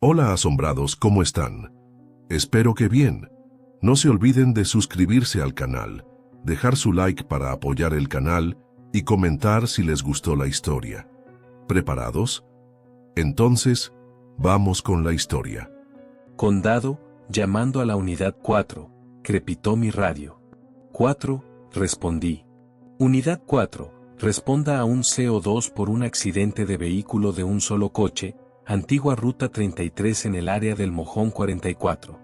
Hola asombrados, ¿cómo están? Espero que bien. No se olviden de suscribirse al canal, dejar su like para apoyar el canal y comentar si les gustó la historia. ¿Preparados? Entonces, vamos con la historia. Condado, llamando a la unidad 4, crepitó mi radio. 4, respondí. Unidad 4, responda a un CO2 por un accidente de vehículo de un solo coche, antigua ruta 33 en el área del Mojón 44.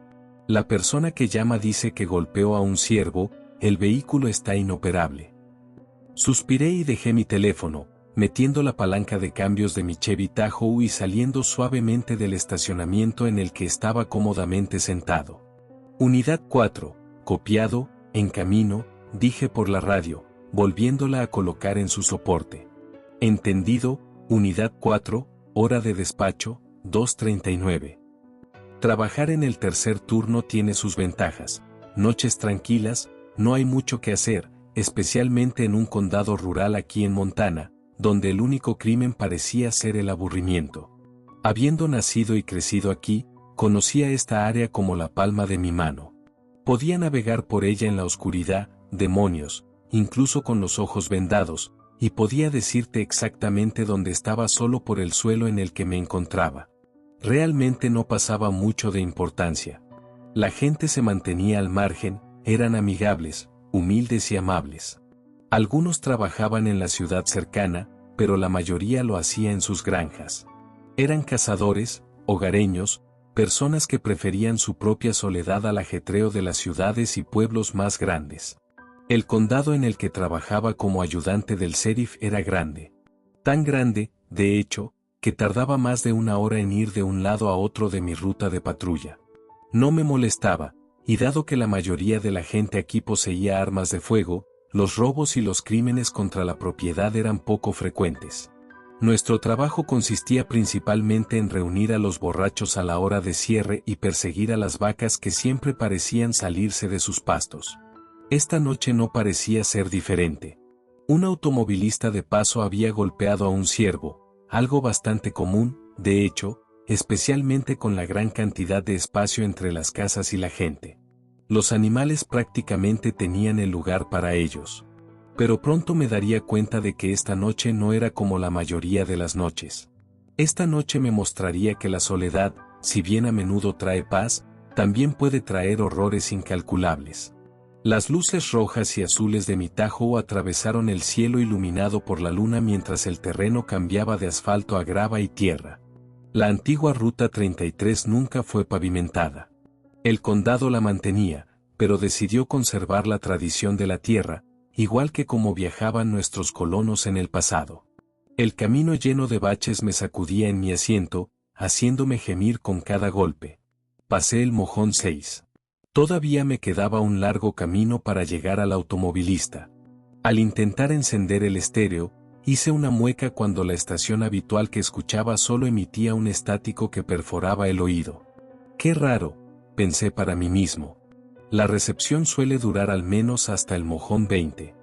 La persona que llama dice que golpeó a un ciervo, el vehículo está inoperable. Suspiré y dejé mi teléfono, metiendo la palanca de cambios de mi Chevy Tahoe y saliendo suavemente del estacionamiento en el que estaba cómodamente sentado. Unidad 4, copiado, en camino, dije por la radio, volviéndola a colocar en su soporte. Entendido, Unidad 4, hora de despacho, 2:39. Trabajar en el tercer turno tiene sus ventajas. Noches tranquilas, no hay mucho que hacer, especialmente en un condado rural aquí en Montana, donde el único crimen parecía ser el aburrimiento. Habiendo nacido y crecido aquí, conocía esta área como la palma de mi mano. Podía navegar por ella en la oscuridad, demonios, incluso con los ojos vendados, y podía decirte exactamente dónde estaba solo por el suelo en el que me encontraba. Realmente no pasaba mucho de importancia. La gente se mantenía al margen, eran amigables, humildes y amables. Algunos trabajaban en la ciudad cercana, pero la mayoría lo hacía en sus granjas. Eran cazadores, hogareños, personas que preferían su propia soledad al ajetreo de las ciudades y pueblos más grandes. El condado en el que trabajaba como ayudante del sheriff era grande. Tan grande, de hecho, que tardaba más de una hora en ir de un lado a otro de mi ruta de patrulla. No me molestaba, y dado que la mayoría de la gente aquí poseía armas de fuego, los robos y los crímenes contra la propiedad eran poco frecuentes. Nuestro trabajo consistía principalmente en reunir a los borrachos a la hora de cierre y perseguir a las vacas que siempre parecían salirse de sus pastos. Esta noche no parecía ser diferente. Un automovilista de paso había golpeado a un ciervo, algo bastante común, de hecho, especialmente con la gran cantidad de espacio entre las casas y la gente. Los animales prácticamente tenían el lugar para ellos. Pero pronto me daría cuenta de que esta noche no era como la mayoría de las noches. Esta noche me mostraría que la soledad, si bien a menudo trae paz, también puede traer horrores incalculables. Las luces rojas y azules de mi Tahoe atravesaron el cielo iluminado por la luna mientras el terreno cambiaba de asfalto a grava y tierra. La antigua ruta 33 nunca fue pavimentada. El condado la mantenía, pero decidió conservar la tradición de la tierra, igual que como viajaban nuestros colonos en el pasado. El camino lleno de baches me sacudía en mi asiento, haciéndome gemir con cada golpe. Pasé el Mojón 6. Todavía me quedaba un largo camino para llegar al automovilista. Al intentar encender el estéreo, hice una mueca cuando la estación habitual que escuchaba solo emitía un estático que perforaba el oído. Qué raro, pensé para mí mismo. La recepción suele durar al menos hasta el Mojón 20.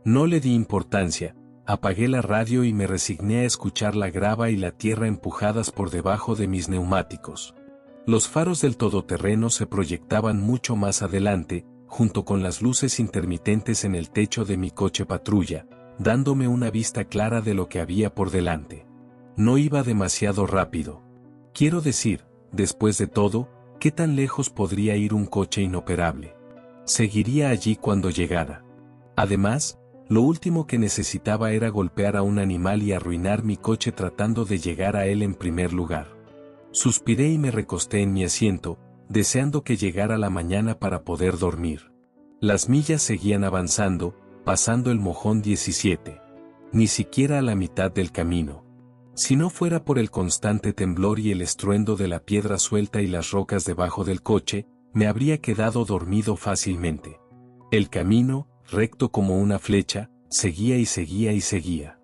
No le di importancia, apagué la radio y me resigné a escuchar la grava y la tierra empujadas por debajo de mis neumáticos. Los faros del todoterreno se proyectaban mucho más adelante, junto con las luces intermitentes en el techo de mi coche patrulla, dándome una vista clara de lo que había por delante. No iba demasiado rápido. Quiero decir, después de todo, ¿qué tan lejos podría ir un coche inoperable? Seguiría allí cuando llegara. Además, lo último que necesitaba era golpear a un animal y arruinar mi coche tratando de llegar a él en primer lugar. Suspiré y me recosté en mi asiento, deseando que llegara la mañana para poder dormir. Las millas seguían avanzando, pasando el Mojón 17. Ni siquiera a la mitad del camino. Si no fuera por el constante temblor y el estruendo de la piedra suelta y las rocas debajo del coche, me habría quedado dormido fácilmente. El camino, recto como una flecha, seguía y seguía y seguía.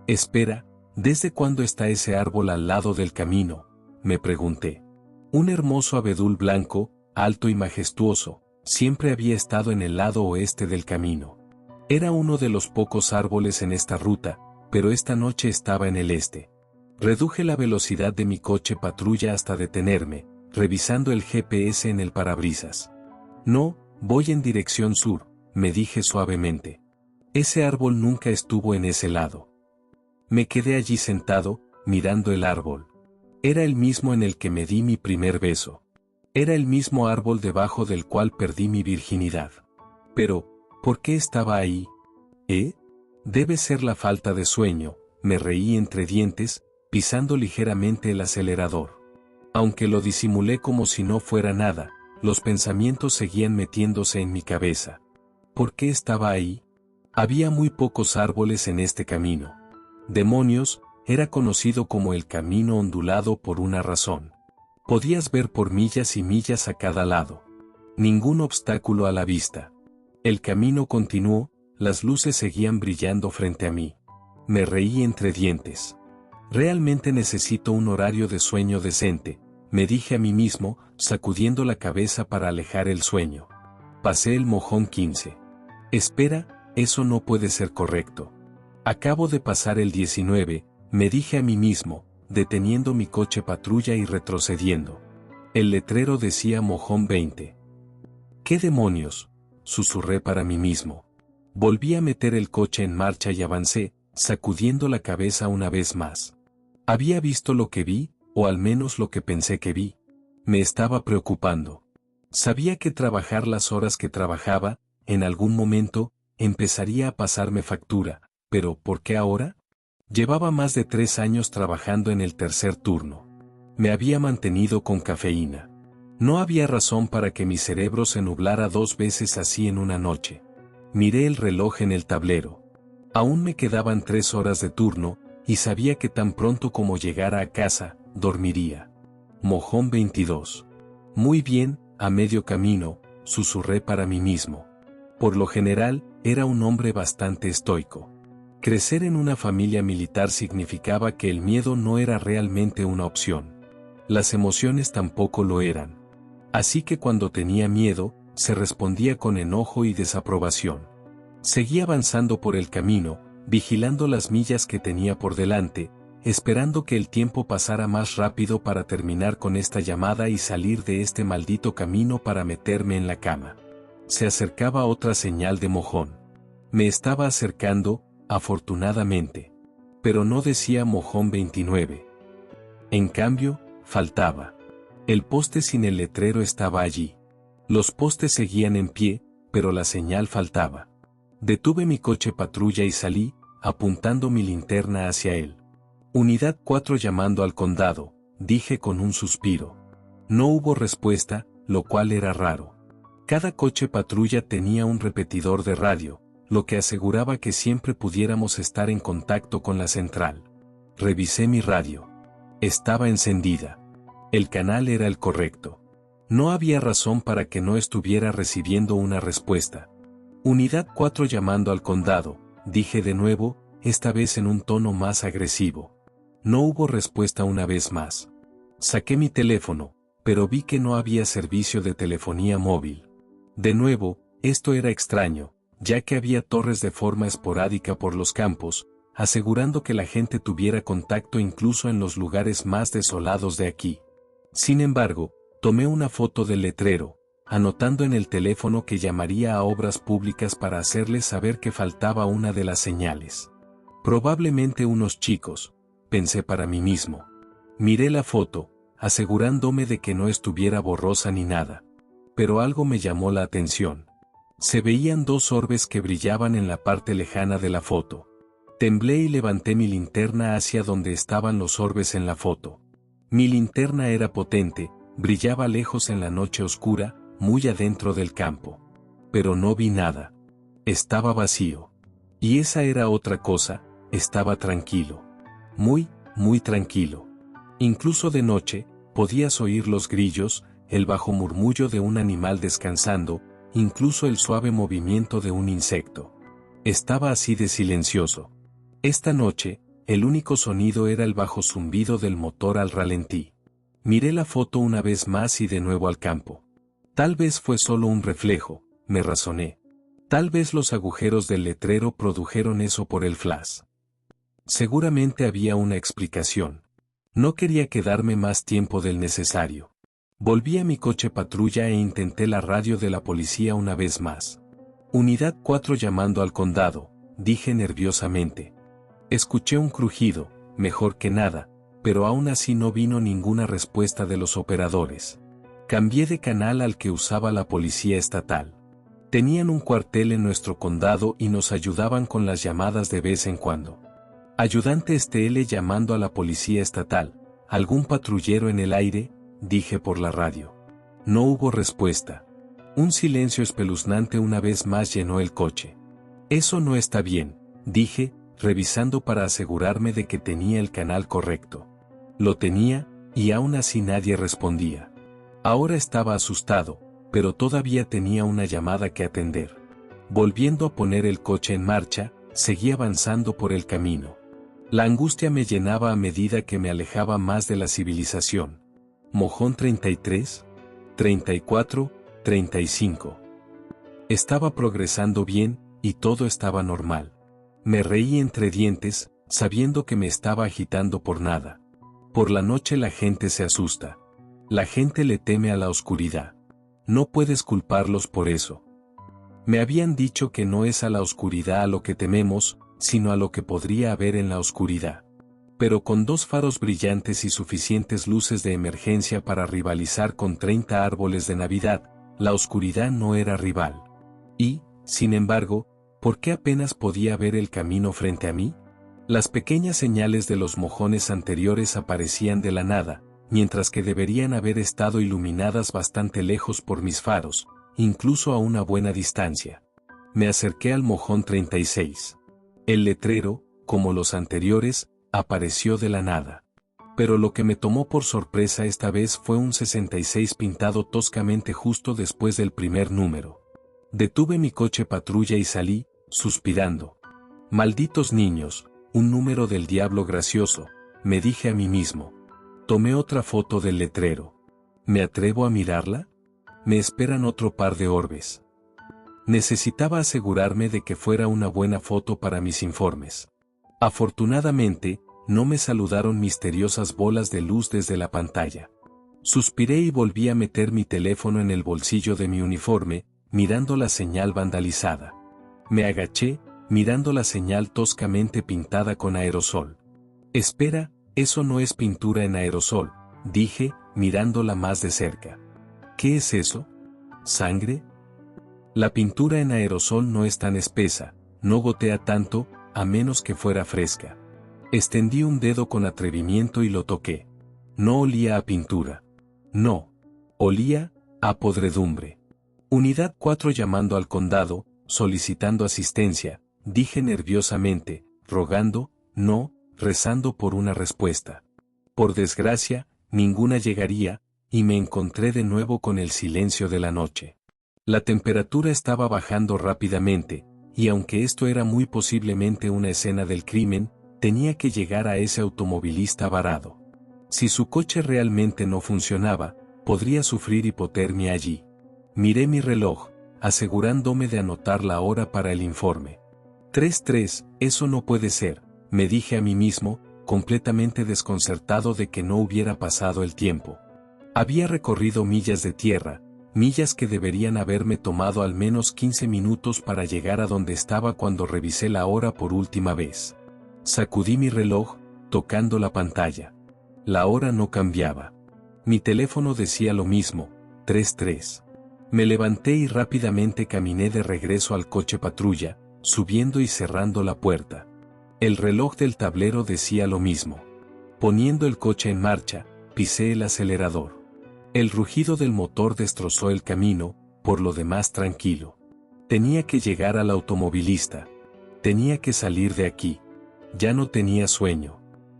Espera, ¿desde cuándo está ese árbol al lado del camino?, me pregunté. Un hermoso abedul blanco, alto y majestuoso, siempre había estado en el lado oeste del camino. Era uno de los pocos árboles en esta ruta, pero esta noche estaba en el este. Reduje la velocidad de mi coche patrulla hasta detenerme, revisando el GPS en el parabrisas. No, voy en dirección sur, me dije suavemente. Ese árbol nunca estuvo en ese lado. Me quedé allí sentado, mirando el árbol. Era el mismo en el que me di mi primer beso. Era el mismo árbol debajo del cual perdí mi virginidad. Pero, ¿por qué estaba ahí? Debe ser la falta de sueño, me reí entre dientes, pisando ligeramente el acelerador. Aunque lo disimulé como si no fuera nada, los pensamientos seguían metiéndose en mi cabeza. ¿Por qué estaba ahí? Había muy pocos árboles en este camino. Demonios, era conocido como el camino ondulado por una razón. Podías ver por millas y millas a cada lado. Ningún obstáculo a la vista. El camino continuó, las luces seguían brillando frente a mí. Me reí entre dientes. Realmente necesito un horario de sueño decente, me dije a mí mismo, sacudiendo la cabeza para alejar el sueño. Pasé el mojón 15. Espera, eso no puede ser correcto. Acabo de pasar el 19, me dije a mí mismo, deteniendo mi coche patrulla y retrocediendo. El letrero decía mojón 20. ¿Qué demonios?, susurré para mí mismo. Volví a meter el coche en marcha y avancé, sacudiendo la cabeza una vez más. Había visto lo que vi, o al menos lo que pensé que vi. Me estaba preocupando. Sabía que trabajar las horas que trabajaba, en algún momento, empezaría a pasarme factura, pero ¿por qué ahora? Llevaba más de 3 años trabajando en el tercer turno. Me había mantenido con cafeína. No había razón para que mi cerebro se nublara 2 veces así en una noche. Miré el reloj en el tablero. Aún me quedaban 3 horas de turno, y sabía que tan pronto como llegara a casa, dormiría. Mojón 22. Muy bien, a medio camino, susurré para mí mismo. Por lo general, era un hombre bastante estoico. Crecer en una familia militar significaba que el miedo no era realmente una opción. Las emociones tampoco lo eran. Así que cuando tenía miedo, se respondía con enojo y desaprobación. Seguí avanzando por el camino, vigilando las millas que tenía por delante, esperando que el tiempo pasara más rápido para terminar con esta llamada y salir de este maldito camino para meterme en la cama. Se acercaba otra señal de mojón. Me estaba acercando, afortunadamente. Pero no decía mojón 29. En cambio, faltaba. El poste sin el letrero estaba allí. Los postes seguían en pie, pero la señal faltaba. Detuve mi coche patrulla y salí, apuntando mi linterna hacia él. Unidad 4 llamando al condado, dije con un suspiro. No hubo respuesta, lo cual era raro. Cada coche patrulla tenía un repetidor de radio, lo que aseguraba que siempre pudiéramos estar en contacto con la central. Revisé mi radio. Estaba encendida. El canal era el correcto. No había razón para que no estuviera recibiendo una respuesta. Unidad 4 llamando al condado, dije de nuevo, esta vez en un tono más agresivo. No hubo respuesta una vez más. Saqué mi teléfono, pero vi que no había servicio de telefonía móvil. De nuevo, esto era extraño, ya que había torres de forma esporádica por los campos, asegurando que la gente tuviera contacto incluso en los lugares más desolados de aquí. Sin embargo, tomé una foto del letrero, anotando en el teléfono que llamaría a obras públicas para hacerles saber que faltaba una de las señales. Probablemente unos chicos, pensé para mí mismo. Miré la foto, asegurándome de que no estuviera borrosa ni nada. Pero algo me llamó la atención. Se veían 2 orbes que brillaban en la parte lejana de la foto. Temblé y levanté mi linterna hacia donde estaban los orbes en la foto. Mi linterna era potente, brillaba lejos en la noche oscura, muy adentro del campo. Pero no vi nada. Estaba vacío. Y esa era otra cosa, estaba tranquilo. Muy, muy tranquilo. Incluso de noche, podías oír los grillos, el bajo murmullo de un animal descansando, incluso el suave movimiento de un insecto. Estaba así de silencioso. Esta noche, el único sonido era el bajo zumbido del motor al ralentí. Miré la foto una vez más y de nuevo al campo. Tal vez fue solo un reflejo, me razoné. Tal vez los agujeros del letrero produjeron eso por el flash. Seguramente había una explicación. No quería quedarme más tiempo del necesario. Volví a mi coche patrulla e intenté la radio de la policía una vez más. Unidad 4 llamando al condado, dije nerviosamente. Escuché un crujido, mejor que nada, pero aún así no vino ninguna respuesta de los operadores. Cambié de canal al que usaba la policía estatal. Tenían un cuartel en nuestro condado y nos ayudaban con las llamadas de vez en cuando. Ayudante STL llamando a la policía estatal, ¿algún patrullero en el aire?, dije por la radio. No hubo respuesta. Un silencio espeluznante una vez más llenó el coche. Eso no está bien, dije, revisando para asegurarme de que tenía el canal correcto. Lo tenía, y aún así nadie respondía. Ahora estaba asustado, pero todavía tenía una llamada que atender. Volviendo a poner el coche en marcha, seguí avanzando por el camino. La angustia me llenaba a medida que me alejaba más de la civilización. Mojón 33, 34, 35. Estaba progresando bien, y todo estaba normal. Me reí entre dientes, sabiendo que me estaba agitando por nada. Por la noche la gente se asusta. La gente le teme a la oscuridad. No puedes culparlos por eso. Me habían dicho que no es a la oscuridad a lo que tememos, sino a lo que podría haber en la oscuridad. Pero con 2 faros brillantes y suficientes luces de emergencia para rivalizar con 30 árboles de Navidad, la oscuridad no era rival. Y, sin embargo, ¿por qué apenas podía ver el camino frente a mí? Las pequeñas señales de los mojones anteriores aparecían de la nada, mientras que deberían haber estado iluminadas bastante lejos por mis faros, incluso a una buena distancia. Me acerqué al mojón 36. El letrero, como los anteriores, apareció de la nada. Pero lo que me tomó por sorpresa esta vez fue un 66 pintado toscamente justo después del primer número. Detuve mi coche patrulla y salí, suspirando. Malditos niños, un número del diablo gracioso, me dije a mí mismo. Tomé otra foto del letrero. ¿Me atrevo a mirarla? Me esperan otro par de orbes. Necesitaba asegurarme de que fuera una buena foto para mis informes. Afortunadamente, no me saludaron misteriosas bolas de luz desde la pantalla. Suspiré y volví a meter mi teléfono en el bolsillo de mi uniforme, mirando la señal vandalizada. Me agaché, mirando la señal toscamente pintada con aerosol. Espera, eso no es pintura en aerosol, dije, mirándola más de cerca. ¿Qué es eso? ¿Sangre? La pintura en aerosol no es tan espesa, no gotea tanto, a menos que fuera fresca. Extendí un dedo con atrevimiento y lo toqué. No olía a pintura. No. Olía a podredumbre. Unidad 4 llamando al condado, solicitando asistencia, dije nerviosamente, rogando, no, rezando por una respuesta. Por desgracia, ninguna llegaría, y me encontré de nuevo con el silencio de la noche. La temperatura estaba bajando rápidamente, y aunque esto era muy posiblemente una escena del crimen, tenía que llegar a ese automovilista varado. Si su coche realmente no funcionaba, podría sufrir hipotermia allí. Miré mi reloj, asegurándome de anotar la hora para el informe. 3:03, eso no puede ser, me dije a mí mismo, completamente desconcertado de que no hubiera pasado el tiempo. Había recorrido millas de tierra, millas que deberían haberme tomado al menos 15 minutos para llegar a donde estaba cuando revisé la hora por última vez. Sacudí mi reloj, tocando la pantalla. La hora no cambiaba. Mi teléfono decía lo mismo, 3:03. Me levanté y rápidamente caminé de regreso al coche patrulla, subiendo y cerrando la puerta. El reloj del tablero decía lo mismo. Poniendo el coche en marcha, pisé el acelerador. El rugido del motor destrozó el camino, por lo demás tranquilo. Tenía que llegar al automovilista. Tenía que salir de aquí. Ya no tenía sueño.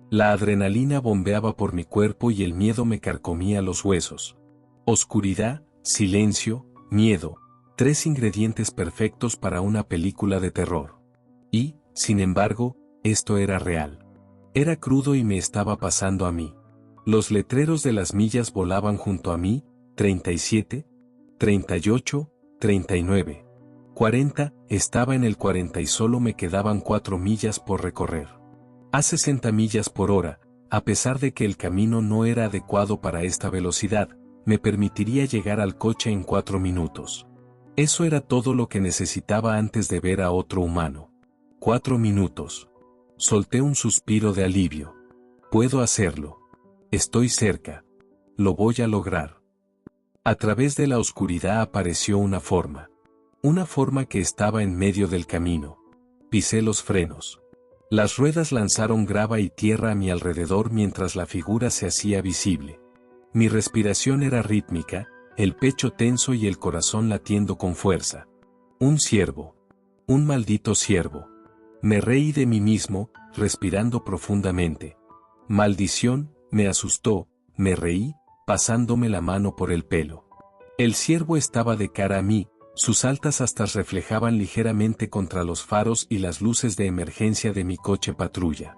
La adrenalina bombeaba por mi cuerpo y el miedo me carcomía los huesos. Oscuridad, silencio, miedo, 3 ingredientes perfectos para una película de terror. Y, sin embargo, esto era real. Era crudo y me estaba pasando a mí. Los letreros de las millas volaban junto a mí, 37, 38, 39, 40, estaba en el 40 y solo me quedaban 4 millas por recorrer. A 60 millas por hora, A pesar de que el camino no era adecuado para esta velocidad, me permitiría llegar al coche en 4 minutos. Eso era todo lo que necesitaba antes de ver a otro humano. 4 minutos. Solté un suspiro de alivio. Puedo hacerlo. Estoy cerca. Lo voy a lograr. A través de la oscuridad apareció una forma. Una forma que estaba en medio del camino. Pisé los frenos. Las ruedas lanzaron grava y tierra a mi alrededor mientras la figura se hacía visible. Mi respiración era rítmica, el pecho tenso y el corazón latiendo con fuerza. Un ciervo. Un maldito ciervo. Me reí de mí mismo, respirando profundamente. Maldición, me asustó, me reí, pasándome la mano por el pelo. El ciervo estaba de cara a mí, sus altas astas reflejaban ligeramente contra los faros y las luces de emergencia de mi coche patrulla.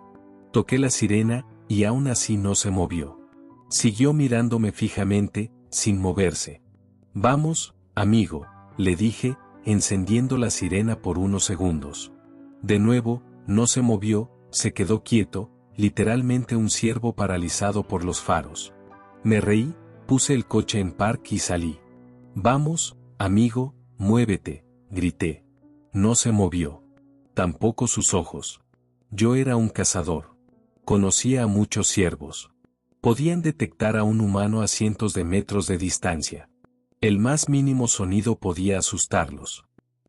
Toqué la sirena, y aún así no se movió. Siguió mirándome fijamente, sin moverse. Vamos, amigo, le dije, encendiendo la sirena por unos segundos. De nuevo, no se movió, se quedó quieto, literalmente un ciervo paralizado por los faros. Me reí, puse el coche en park y salí. Vamos, amigo, muévete, grité. No se movió. Tampoco sus ojos. Yo era un cazador. Conocía a muchos ciervos. Podían detectar a un humano a cientos de metros de distancia. El más mínimo sonido podía asustarlos.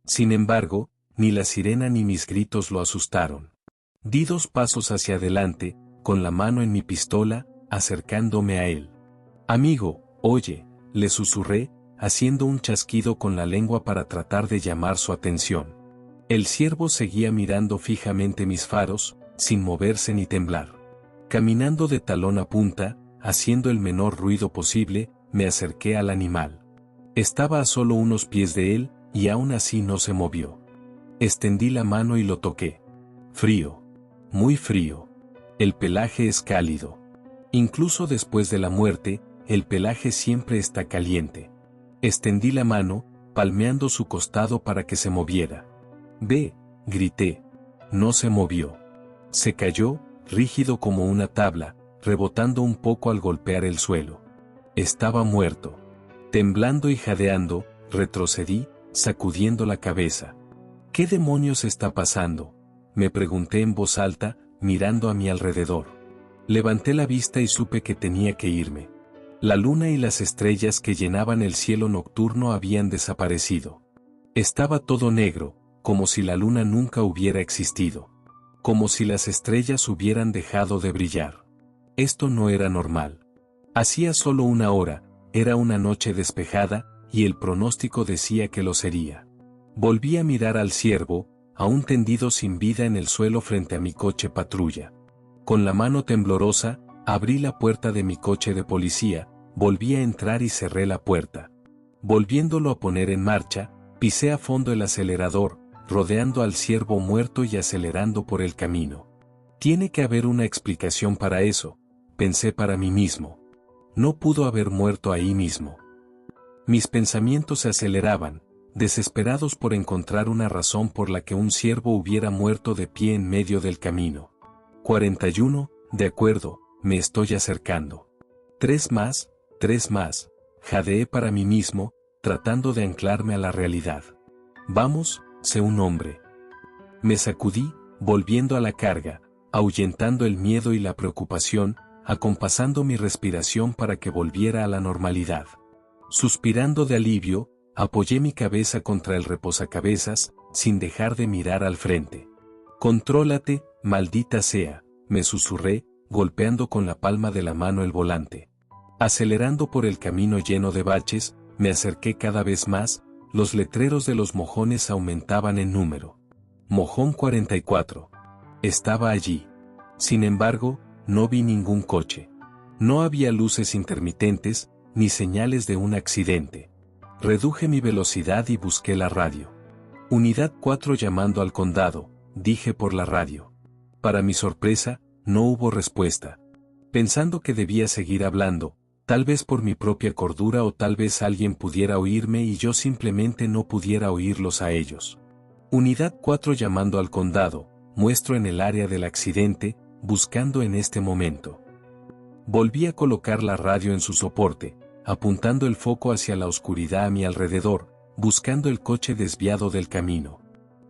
Sin embargo, ni la sirena ni mis gritos lo asustaron. Di 2 pasos hacia adelante, con la mano en mi pistola, acercándome a él. Amigo, oye, le susurré, haciendo un chasquido con la lengua para tratar de llamar su atención. El ciervo seguía mirando fijamente mis faros, sin moverse ni temblar. Caminando de talón a punta, haciendo el menor ruido posible, me acerqué al animal. Estaba a solo unos pies de él, y aún así no se movió. Extendí la mano y lo toqué. Frío. Muy frío. El pelaje es cálido. Incluso después de la muerte, el pelaje siempre está caliente. Extendí la mano, palmeando su costado para que se moviera. Ve, grité. No se movió. Se cayó, rígido como una tabla, rebotando un poco al golpear el suelo. Estaba muerto. Temblando y jadeando, retrocedí, sacudiendo la cabeza. ¿Qué demonios está pasando?, me pregunté en voz alta, mirando a mi alrededor. Levanté la vista y supe que tenía que irme. La luna y las estrellas que llenaban el cielo nocturno habían desaparecido. Estaba todo negro, como si la luna nunca hubiera existido. Como si las estrellas hubieran dejado de brillar. Esto no era normal. Hacía solo 1 hora, era una noche despejada, y el pronóstico decía que lo sería. Volví a mirar al ciervo, aún tendido sin vida en el suelo frente a mi coche patrulla. Con la mano temblorosa, abrí la puerta de mi coche de policía, volví a entrar y cerré la puerta. Volviéndolo a poner en marcha, pisé a fondo el acelerador, rodeando al ciervo muerto y acelerando por el camino. Tiene que haber una explicación para eso, pensé para mí mismo. No pudo haber muerto ahí mismo. Mis pensamientos se aceleraban, desesperados por encontrar una razón por la que un ciervo hubiera muerto de pie en medio del camino. 41, de acuerdo, me estoy acercando. 3 más, jadeé para mí mismo, tratando de anclarme a la realidad. Vamos, sé un hombre. Me sacudí, volviendo a la carga, ahuyentando el miedo y la preocupación, acompasando mi respiración para que volviera a la normalidad. Suspirando de alivio, apoyé mi cabeza contra el reposacabezas, sin dejar de mirar al frente. Contrólate, maldita sea, me susurré, golpeando con la palma de la mano el volante. Acelerando por el camino lleno de baches, me acerqué cada vez más, los letreros de los mojones aumentaban en número. Mojón 44. Estaba allí. Sin embargo, no vi ningún coche. No había luces intermitentes, ni señales de un accidente. Reduje mi velocidad y busqué la radio. Unidad 4 llamando al condado, dije por la radio. Para mi sorpresa, no hubo respuesta. Pensando que debía seguir hablando, tal vez por mi propia cordura o tal vez alguien pudiera oírme y yo simplemente no pudiera oírlos a ellos. Unidad 4 llamando al condado, muestro en el área del accidente, buscando en este momento. Volví a colocar la radio en su soporte, apuntando el foco hacia la oscuridad a mi alrededor, buscando el coche desviado del camino.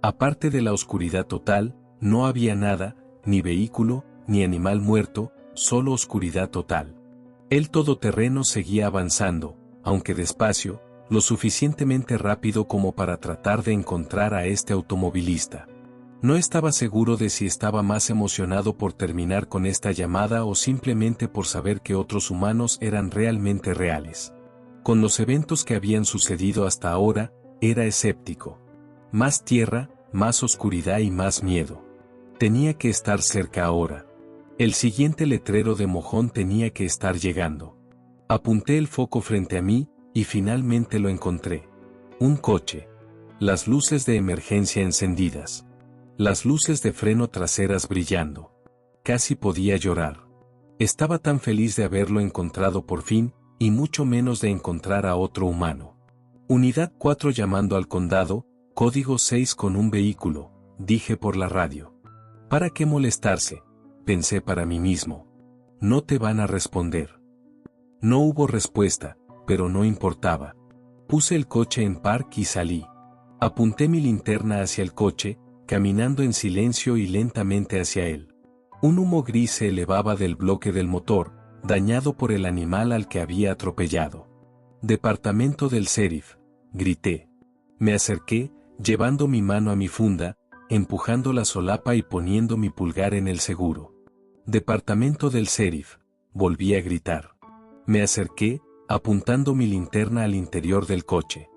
Aparte de la oscuridad total, no había nada, ni vehículo, ni animal muerto, solo oscuridad total. El todoterreno seguía avanzando, aunque despacio, lo suficientemente rápido como para tratar de encontrar a este automovilista. No estaba seguro de si estaba más emocionado por terminar con esta llamada o simplemente por saber que otros humanos eran realmente reales. Con los eventos que habían sucedido hasta ahora, era escéptico. Más tierra, más oscuridad y más miedo. Tenía que estar cerca ahora. El siguiente letrero de mojón tenía que estar llegando. Apunté el foco frente a mí, y finalmente lo encontré. Un coche. Las luces de emergencia encendidas. Las luces de freno traseras brillando. Casi podía llorar. Estaba tan feliz de haberlo encontrado por fin, y mucho menos de encontrar a otro humano. Unidad 4 llamando al condado, código 6 con un vehículo, dije por la radio. ¿Para qué molestarse? Pensé para mí mismo. No te van a responder. No hubo respuesta, pero no importaba. Puse el coche en park y salí. Apunté mi linterna hacia el coche, caminando en silencio y lentamente hacia él. Un humo gris se elevaba del bloque del motor, dañado por el animal al que había atropellado. Departamento del sheriff, grité. Me acerqué, llevando mi mano a mi funda, empujando la solapa y poniendo mi pulgar en el seguro. Departamento del sheriff, volví a gritar. Me acerqué, apuntando mi linterna al interior del coche.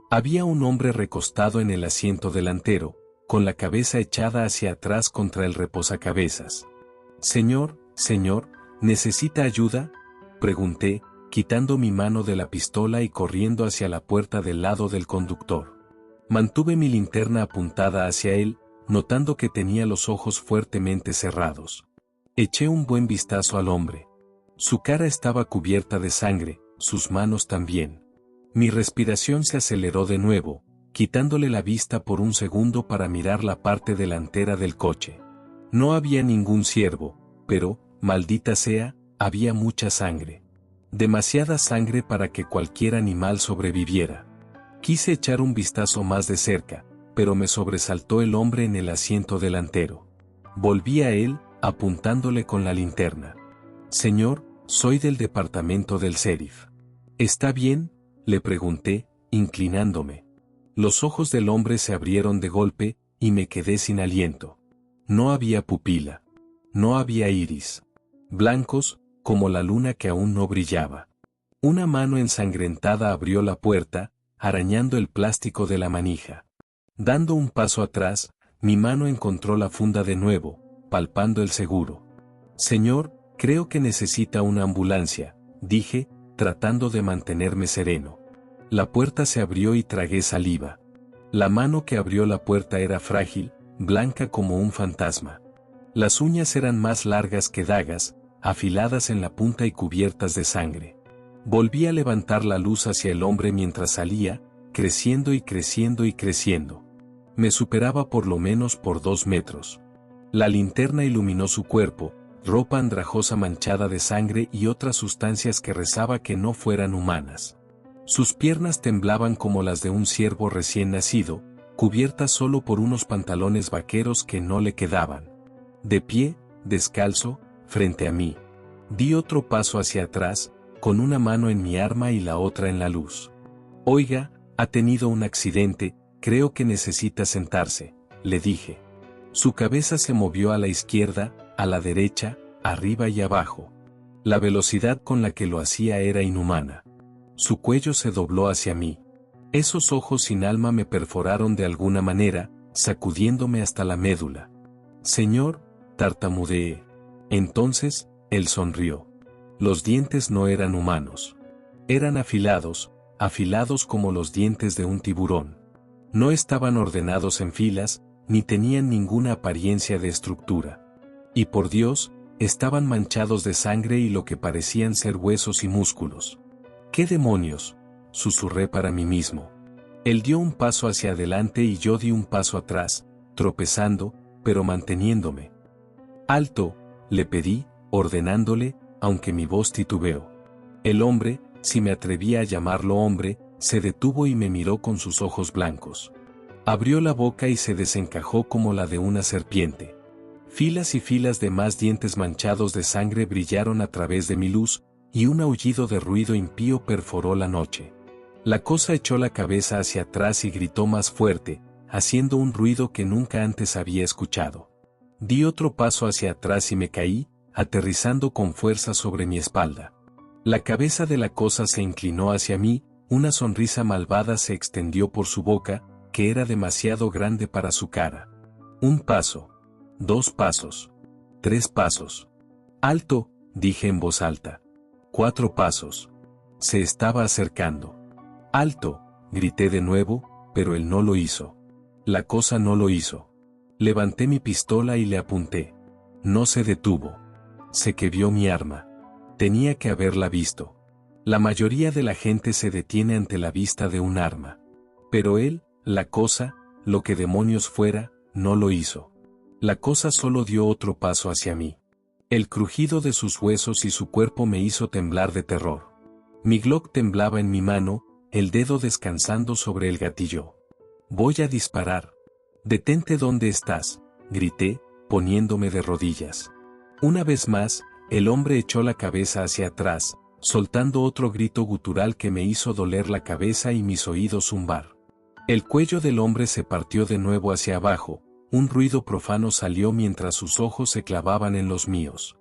Había un hombre recostado en el asiento delantero, con la cabeza echada hacia atrás contra el reposacabezas. Señor, ¿necesita ayuda? Pregunté, quitando mi mano de la pistola y corriendo hacia la puerta del lado del conductor. Mantuve mi linterna apuntada hacia él, notando que tenía los ojos fuertemente cerrados. Eché un buen vistazo al hombre. Su cara estaba cubierta de sangre, sus manos también. Mi respiración se aceleró de nuevo, quitándole la vista por un segundo para mirar la parte delantera del coche. No había ningún ciervo, pero, maldita sea, había mucha sangre. Demasiada sangre para que cualquier animal sobreviviera. Quise echar un vistazo más de cerca, pero me sobresaltó el hombre en el asiento delantero. Volví a él, apuntándole con la linterna. Señor, soy del departamento del sheriff. ¿Está bien?, le pregunté, inclinándome. Los ojos del hombre se abrieron de golpe, y me quedé sin aliento. No había pupila. No había iris. Blancos, como la luna que aún no brillaba. Una mano ensangrentada abrió la puerta, arañando el plástico de la manija. Dando un paso atrás, mi mano encontró la funda de nuevo, palpando el seguro. Señor, creo que necesita una ambulancia, dije, tratando de mantenerme sereno. La puerta se abrió y tragué saliva. La mano que abrió la puerta era frágil, blanca como un fantasma. Las uñas eran más largas que dagas, afiladas en la punta y cubiertas de sangre. Volví a levantar la luz hacia el hombre mientras salía, creciendo y creciendo y creciendo. Me superaba por lo menos por 2 metros. La linterna iluminó su cuerpo, ropa andrajosa manchada de sangre y otras sustancias que rezaba que no fueran humanas. Sus piernas temblaban como las de un ciervo recién nacido, cubiertas solo por unos pantalones vaqueros que no le quedaban. De pie, descalzo, frente a mí. Di otro paso hacia atrás, con una mano en mi arma y la otra en la luz. Oiga, ha tenido un accidente, creo que necesita sentarse, le dije. Su cabeza se movió a la izquierda, a la derecha, arriba y abajo. La velocidad con la que lo hacía era inhumana. Su cuello se dobló hacia mí. Esos ojos sin alma me perforaron de alguna manera, sacudiéndome hasta la médula. Señor, tartamudeé. Entonces, él sonrió. Los dientes no eran humanos. Eran afilados, afilados como los dientes de un tiburón. No estaban ordenados en filas, ni tenían ninguna apariencia de estructura. Y por Dios, estaban manchados de sangre y lo que parecían ser huesos y músculos. ¿Qué demonios?, susurré para mí mismo. Él dio un paso hacia adelante y yo di un paso atrás, tropezando, pero manteniéndome. «Alto», le pedí, ordenándole, aunque mi voz titubeó. El hombre, si me atrevía a llamarlo hombre, se detuvo y me miró con sus ojos blancos. Abrió la boca y se desencajó como la de una serpiente. Filas y filas de más dientes manchados de sangre brillaron a través de mi luz, y un aullido de ruido impío perforó la noche. La cosa echó la cabeza hacia atrás y gritó más fuerte, haciendo un ruido que nunca antes había escuchado. Di otro paso hacia atrás y me caí, aterrizando con fuerza sobre mi espalda. La cabeza de la cosa se inclinó hacia mí, una sonrisa malvada se extendió por su boca, que era demasiado grande para su cara. 1 paso. 2 pasos. 3 pasos. ¡Alto!, dije en voz alta. 4 pasos. Se estaba acercando. ¡Alto!, grité de nuevo, pero él no lo hizo. La cosa no lo hizo. Levanté mi pistola y le apunté. No se detuvo. Sé que vio mi arma. Tenía que haberla visto. La mayoría de la gente se detiene ante la vista de un arma. Pero él, la cosa, lo que demonios fuera, no lo hizo. La cosa solo dio otro paso hacia mí. El crujido de sus huesos y su cuerpo me hizo temblar de terror. Mi Glock temblaba en mi mano, el dedo descansando sobre el gatillo. Voy a disparar. Detente donde estás, grité, poniéndome de rodillas. Una vez más, el hombre echó la cabeza hacia atrás, soltando otro grito gutural que me hizo doler la cabeza y mis oídos zumbar. El cuello del hombre se partió de nuevo hacia abajo, un ruido profano salió mientras sus ojos se clavaban en los míos.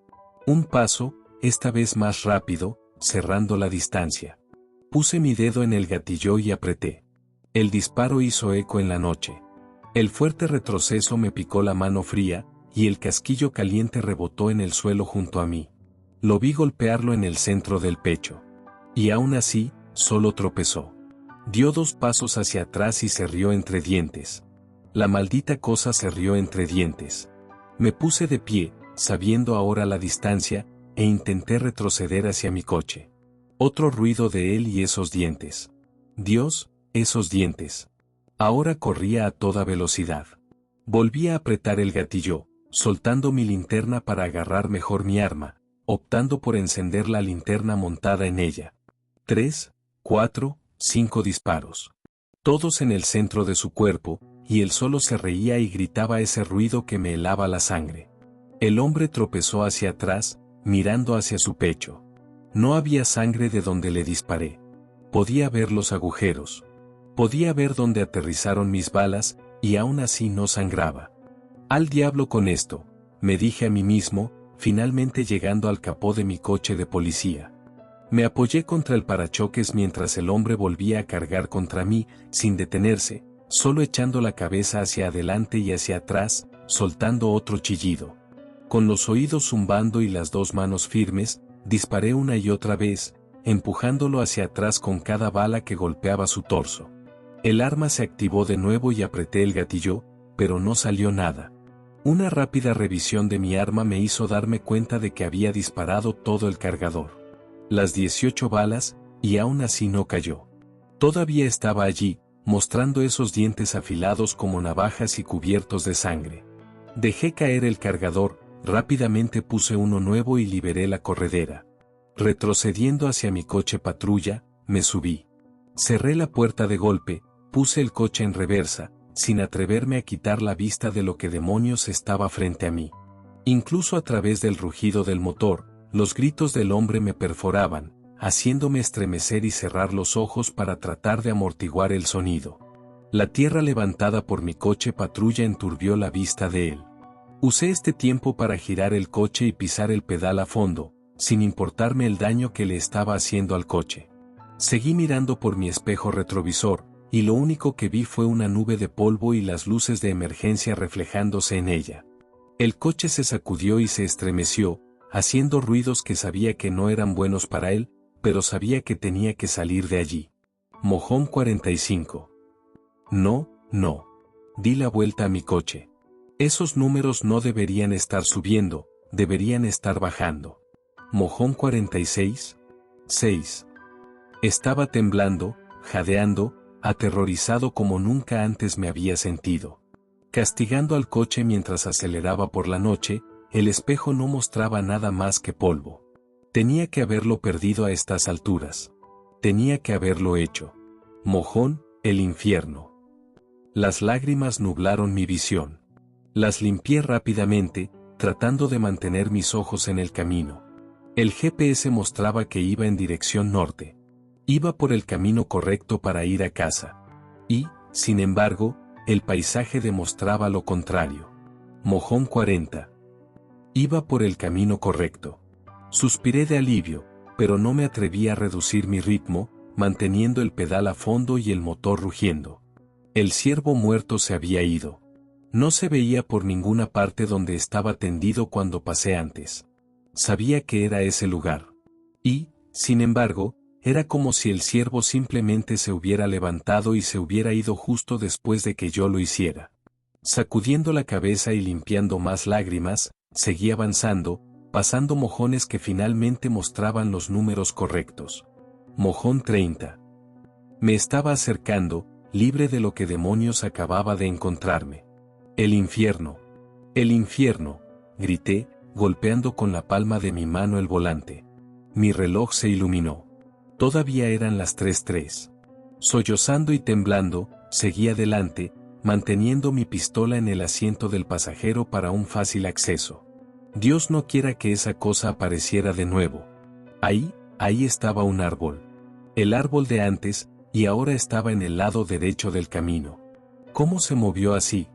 1 paso, esta vez más rápido, cerrando la distancia. Puse mi dedo en el gatillo y apreté. El disparo hizo eco en la noche. El fuerte retroceso me picó la mano fría, y el casquillo caliente rebotó en el suelo junto a mí. Lo vi golpearlo en el centro del pecho. Y aún así, solo tropezó. Dio 2 pasos hacia atrás y se rió entre dientes. La maldita cosa se rió entre dientes. Me puse de pie, sabiendo ahora la distancia, e intenté retroceder hacia mi coche. Otro ruido de él y esos dientes. Dios, esos dientes. Ahora corría a toda velocidad. Volví a apretar el gatillo, soltando mi linterna para agarrar mejor mi arma, optando por encender la linterna montada en ella. 3, 4, 5 disparos. Todos en el centro de su cuerpo, y él solo se reía y gritaba ese ruido que me helaba la sangre. El hombre tropezó hacia atrás, mirando hacia su pecho. No había sangre de donde le disparé. Podía ver los agujeros. Podía ver dónde aterrizaron mis balas, y aún así no sangraba. Al diablo con esto, me dije a mí mismo, finalmente llegando al capó de mi coche de policía. Me apoyé contra el parachoques mientras el hombre volvía a cargar contra mí, sin detenerse, solo echando la cabeza hacia adelante y hacia atrás, soltando otro chillido. Con los oídos zumbando y las 2 manos firmes, disparé una y otra vez, empujándolo hacia atrás con cada bala que golpeaba su torso. El arma se activó de nuevo y apreté el gatillo, pero no salió nada. Una rápida revisión de mi arma me hizo darme cuenta de que había disparado todo el cargador. Las 18 balas, y aún así no cayó. Todavía estaba allí, mostrando esos dientes afilados como navajas y cubiertos de sangre. Dejé caer el cargador, rápidamente puse uno nuevo y liberé la corredera. Retrocediendo hacia mi coche patrulla, me subí. Cerré la puerta de golpe, puse el coche en reversa, sin atreverme a quitar la vista de lo que demonios estaba frente a mí. Incluso a través del rugido del motor, los gritos del hombre me perforaban, haciéndome estremecer y cerrar los ojos para tratar de amortiguar el sonido. La tierra levantada por mi coche patrulla enturbió la vista de él. Usé este tiempo para girar el coche y pisar el pedal a fondo, sin importarme el daño que le estaba haciendo al coche. Seguí mirando por mi espejo retrovisor, y lo único que vi fue una nube de polvo y las luces de emergencia reflejándose en ella. El coche se sacudió y se estremeció, haciendo ruidos que sabía que no eran buenos para él, pero sabía que tenía que salir de allí. Mojón 45. No, no. Di la vuelta a mi coche. Esos números no deberían estar subiendo, deberían estar bajando. Mojón 46. 6. Estaba temblando, jadeando, aterrorizado como nunca antes me había sentido. Castigando al coche mientras aceleraba por la noche, el espejo no mostraba nada más que polvo. Tenía que haberlo perdido a estas alturas. Tenía que haberlo hecho. Mojón, el infierno. Las lágrimas nublaron mi visión. Las limpié rápidamente, tratando de mantener mis ojos en el camino. El GPS mostraba que iba en dirección norte. Iba por el camino correcto para ir a casa. Y, sin embargo, el paisaje demostraba lo contrario. Mojón 40. Iba por el camino correcto. Suspiré de alivio, pero no me atreví a reducir mi ritmo, manteniendo el pedal a fondo y el motor rugiendo. El ciervo muerto se había ido. No se veía por ninguna parte donde estaba tendido cuando pasé antes. Sabía que era ese lugar. Y, sin embargo, era como si el ciervo simplemente se hubiera levantado y se hubiera ido justo después de que yo lo hiciera. Sacudiendo la cabeza y limpiando más lágrimas, seguí avanzando, pasando mojones que finalmente mostraban los números correctos. Mojón 30. Me estaba acercando, libre de lo que demonios acababa de encontrarme. El infierno. El infierno, grité, golpeando con la palma de mi mano el volante. Mi reloj se iluminó. Todavía eran las 3:03. Sollozando y temblando, seguí adelante, manteniendo mi pistola en el asiento del pasajero para un fácil acceso. Dios no quiera que esa cosa apareciera de nuevo. Ahí estaba un árbol. El árbol de antes, y ahora estaba en el lado derecho del camino. ¿Cómo se movió así?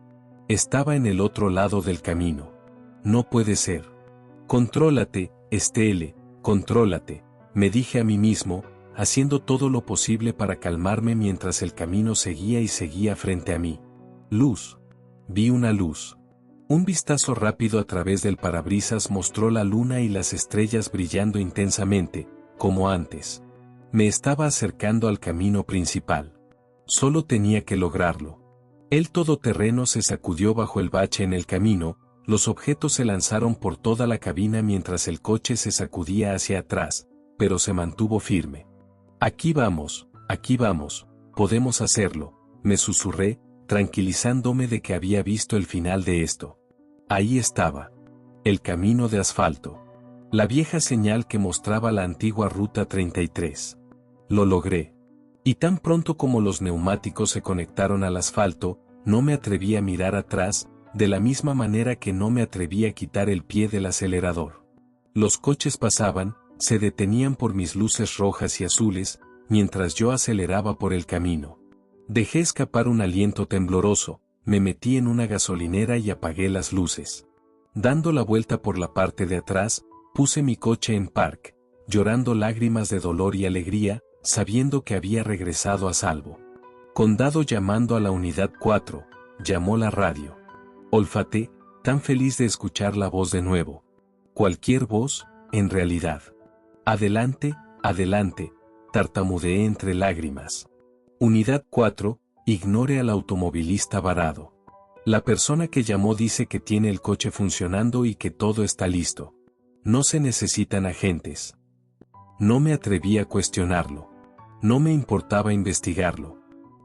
Estaba en el otro lado del camino. No puede ser. Contrólate, Estelle, contrólate, me dije a mí mismo, haciendo todo lo posible para calmarme mientras el camino seguía y seguía frente a mí. Luz. Vi una luz. Un vistazo rápido a través del parabrisas mostró la luna y las estrellas brillando intensamente, como antes. Me estaba acercando al camino principal. Solo tenía que lograrlo. El todoterreno se sacudió bajo el bache en el camino, los objetos se lanzaron por toda la cabina mientras el coche se sacudía hacia atrás, pero se mantuvo firme. Aquí vamos, podemos hacerlo, me susurré, tranquilizándome de que había visto el final de esto. Ahí estaba. El camino de asfalto. La vieja señal que mostraba la antigua Ruta 33. Lo logré. Y tan pronto como los neumáticos se conectaron al asfalto, no me atreví a mirar atrás, de la misma manera que no me atreví a quitar el pie del acelerador. Los coches pasaban, se detenían por mis luces rojas y azules, mientras yo aceleraba por el camino. Dejé escapar un aliento tembloroso, me metí en una gasolinera y apagué las luces. Dando la vuelta por la parte de atrás, puse mi coche en park, llorando lágrimas de dolor y alegría, sabiendo que había regresado a salvo. Condado llamando a la unidad 4, llamó la radio. Olfaté, tan feliz de escuchar la voz de nuevo. Cualquier voz, en realidad. Adelante, tartamudeé entre lágrimas. Unidad 4, ignore al automovilista varado. La persona que llamó dice que tiene el coche funcionando y que todo está listo. No se necesitan agentes. No me atreví a cuestionarlo. No me importaba investigarlo.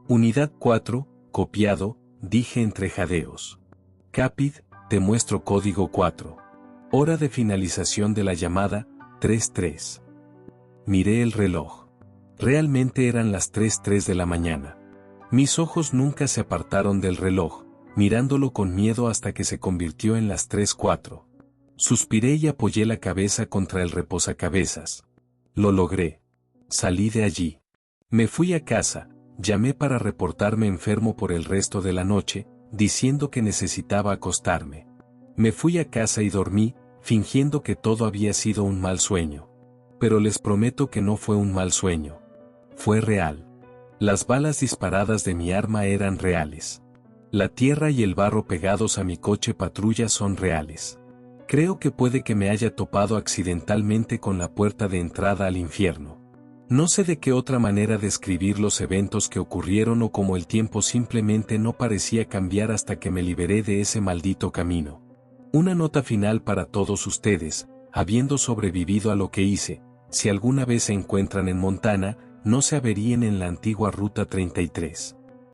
Unidad 4, copiado, dije entre jadeos. Capid, te muestro código 4. Hora de finalización de la llamada, 3:03. Miré el reloj. Realmente eran las 3:03 de la mañana. Mis ojos nunca se apartaron del reloj, mirándolo con miedo hasta que se convirtió en las 3:04. Suspiré y apoyé la cabeza contra el reposacabezas. Lo logré. Salí de allí. Me fui a casa, llamé para reportarme enfermo por el resto de la noche, diciendo que necesitaba acostarme. Me fui a casa y dormí, fingiendo que todo había sido un mal sueño. Pero les prometo que no fue un mal sueño. Fue real. Las balas disparadas de mi arma eran reales. La tierra y el barro pegados a mi coche patrulla son reales. Creo que puede que me haya topado accidentalmente con la puerta de entrada al infierno. No sé de qué otra manera describir los eventos que ocurrieron o cómo el tiempo simplemente no parecía cambiar hasta que me liberé de ese maldito camino. Una nota final para todos ustedes, habiendo sobrevivido a lo que hice, si alguna vez se encuentran en Montana, no se averíen en la antigua Ruta 33.